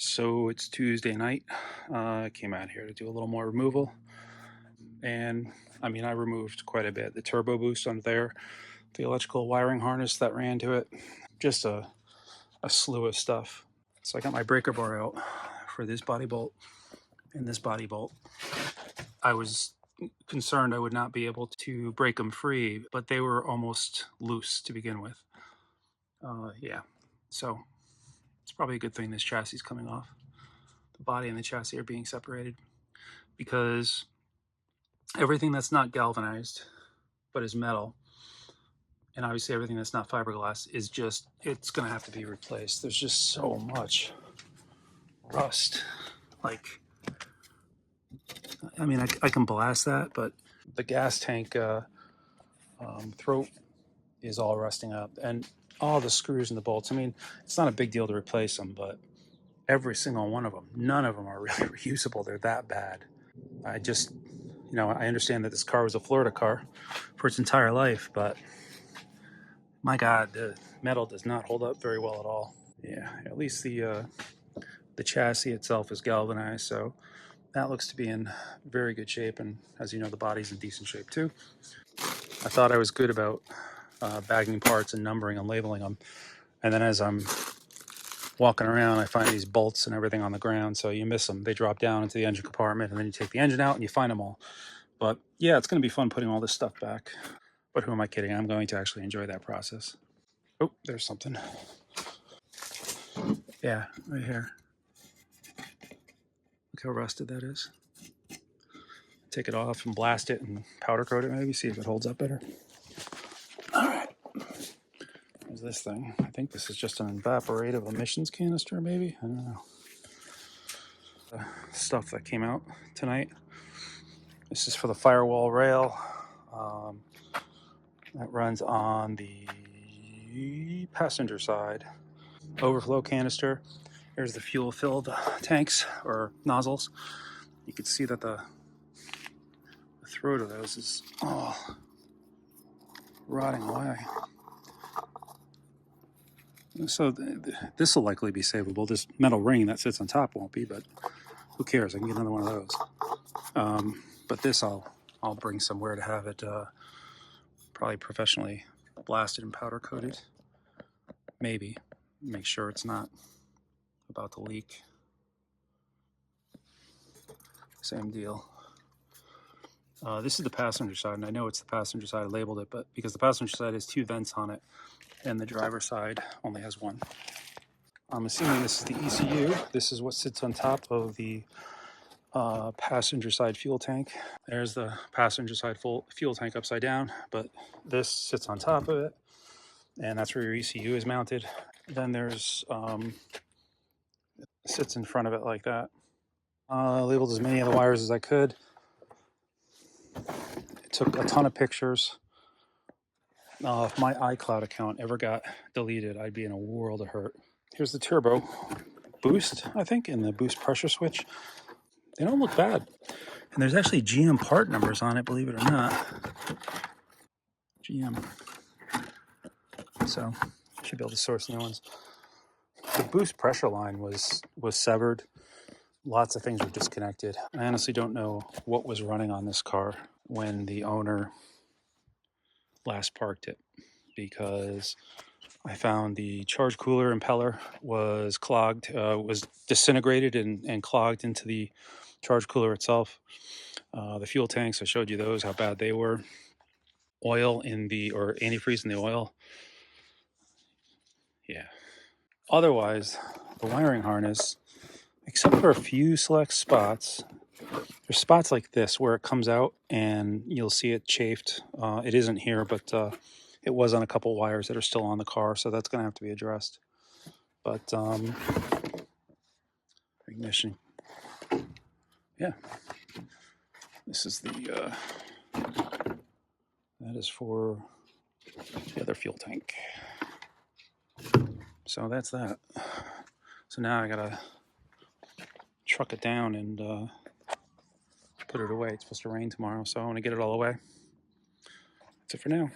So it's Tuesday night. I came out here to do a little more removal, and I mean, I removed quite a bit. The turbo boost under there, the electrical wiring harness that ran to it, just a slew of stuff. So I got my breaker bar out for this body bolt and this body bolt. I was concerned I would not be able to break them free, but they were almost loose to begin with. Yeah, so it's probably a good thing this chassis is coming off. The body and the chassis are being separated, because everything that's not galvanized but is metal, and obviously everything that's not fiberglass, is just, it's gonna have to be replaced. There's just so much rust. Like, I mean, I can blast that, but the gas tank throat is all rusting up, and all the screws and the bolts. I mean, it's not a big deal to replace them, but every single one of them, none of them are really reusable. They're that bad. I just, I understand that this car was a Florida car for its entire life, but my God, the metal does not hold up very well at all. Yeah, at least the chassis itself is galvanized, so that looks to be in very good shape, and as you know, the body's in decent shape too. I thought I was good about bagging parts and numbering and labeling them, and then as I'm walking around, I find these bolts and everything on the ground, so you miss them. They drop down into the engine compartment, and then you take the engine out and you find them all. But yeah, it's going to be fun putting all this stuff back. But who am I kidding? I'm going to actually enjoy that process. Oh, there's something. Yeah, right here. Look how rusted that is. Take it off and blast it and powder coat it, maybe, see if it holds up better. All right. There's this thing. I think this is just an evaporative emissions canister, maybe. I don't know. Stuff that came out tonight. This is for the firewall rail. That runs on the passenger side. Overflow canister. Here's the fuel-filled tanks or nozzles. You can see that the throat of those is rotting away. So this will likely be savable. This metal ring that sits on top won't be, but who cares? I can get another one of those. But this I'll bring somewhere to have it probably professionally blasted and powder coated. Maybe. Make sure it's not about to leak. Same deal. This is the passenger side, and I know it's the passenger side. I labeled it, but because the passenger side has two vents on it, and the driver's side only has one. I'm assuming this is the ECU. This is what sits on top of the passenger side fuel tank. There's the passenger side fuel tank upside down, but this sits on top of it, and that's where your ECU is mounted. Then there's sits in front of it like that. Labeled as many of the wires as I could. I took a ton of pictures. If my iCloud account ever got deleted, I'd be in a world of hurt. Here's the turbo boost, I think, and the boost pressure switch. They don't look bad. And there's actually GM part numbers on it, believe it or not. GM. So I should be able to source new ones. The boost pressure line was severed. Lots of things were disconnected. I honestly don't know what was running on this car when the owner last parked it, because I found the charge cooler impeller was clogged, was disintegrated and clogged into the charge cooler itself. The fuel tanks, I showed you those, how bad they were. Oil in the, or antifreeze in the oil. Yeah. Otherwise, the wiring harness, except for a few select spots, there's spots like this where it comes out and you'll see it chafed. It isn't here, but it was on a couple wires that are still on the car, so that's going to have to be addressed. But ignition, yeah. This is the that is for the other fuel tank. So that's that. So now I gotta truck it down and put it away. It's supposed to rain tomorrow, so I want to get it all away. That's it for now.